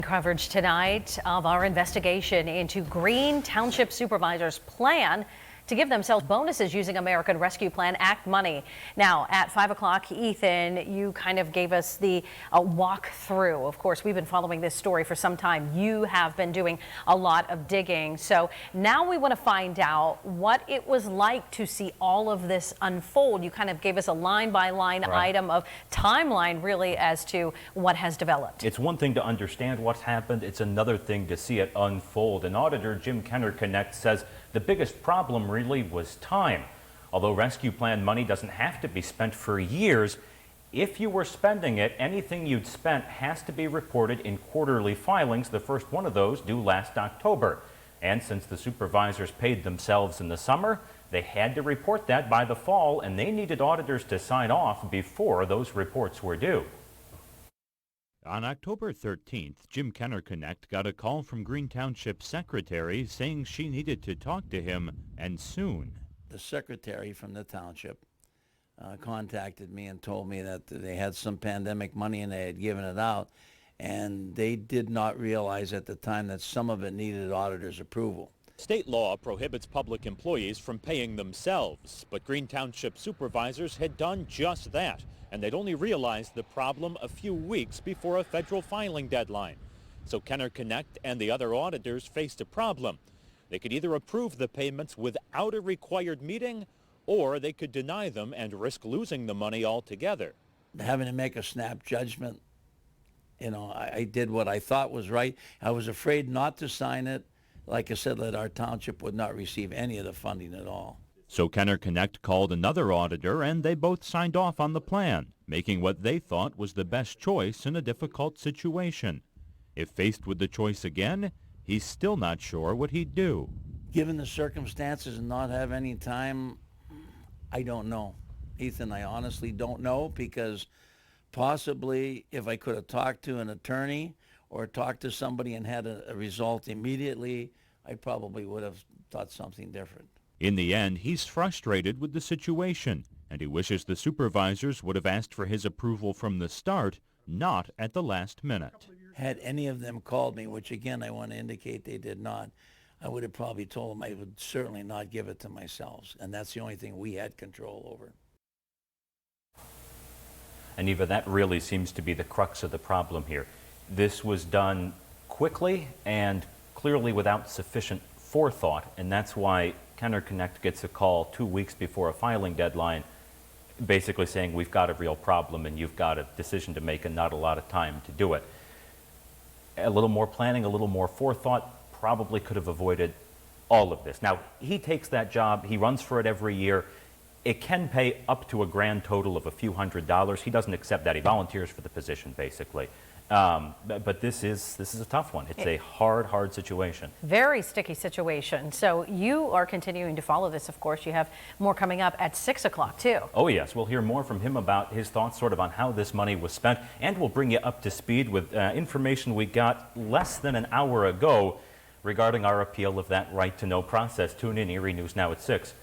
Coverage tonight of our investigation into Greene Township Supervisor's plan to give themselves bonuses using American Rescue Plan Act money. Now, at 5 o'clock, Ethan, you kind of gave us the walk through. Of course, we've been following this story for some time. You have been doing a lot of digging. So now we want to find out what it was like to see all of this unfold. You kind of gave us a line-by-line item of timeline, really, as to what has developed. It's one thing to understand what's happened. It's another thing to see it unfold. And Auditor Jim Kenner says the biggest problem really was time. Although rescue plan money doesn't have to be spent for years, if you were spending it, anything you'd spent has to be reported in quarterly filings, the first one of those due last October. And since the supervisors paid themselves in the summer, they had to report that by the fall, and they needed auditors to sign off before those reports were due. On October 13th, Jim Kenner got a call from Greene Township secretary saying she needed to talk to him, and soon. The secretary from the township contacted me and told me that they had some pandemic money and they had given it out, and they did not realize at the time that some of it needed auditor's approval. State law prohibits public employees from paying themselves, but Greene Township supervisors had done just that, and they'd only realized the problem a few weeks before a federal filing deadline. So Kenner and the other auditors faced a problem. They could either approve the payments without a required meeting, or they could deny them and risk losing the money altogether. Having to make a snap judgment, I did what I thought was right. I was afraid not to sign it. Like I said, that our township would not receive any of the funding at all. So Kenner called another auditor, and they both signed off on the plan, making what they thought was the best choice in a difficult situation. If faced with the choice again, he's still not sure what he'd do. Given the circumstances and not have any time, I don't know. Ethan, I honestly don't know, because possibly if I could have talked to an attorney or talked to somebody and had a result immediately, I probably would have thought something different. In the end, he's frustrated with the situation, and he wishes the supervisors would have asked for his approval from the start, not at the last minute. Had any of them called me, which again I want to indicate they did not, I would have probably told them I would certainly not give it to myself, and that's the only thing we had control over. And Eva, that really seems to be the crux of the problem here. This was done quickly and clearly without sufficient forethought, and that's why Kenner gets a call 2 weeks before a filing deadline, basically saying we've got a real problem and you've got a decision to make and not a lot of time to do it. A little more planning, a little more forethought probably could have avoided all of this. Now, he takes that job, he runs for it every year. It can pay up to a grand total of a few $100s. He doesn't accept that. He volunteers for the position, basically. But this is a tough one. It's a hard situation. Very sticky situation. So you are continuing to follow this, of course. You have more coming up at 6 o'clock, too. Oh, yes. We'll hear more from him about his thoughts sort of on how this money was spent. And we'll bring you up to speed with information we got less than an hour ago regarding our appeal of that right to know process. Tune in, Erie News Now at 6.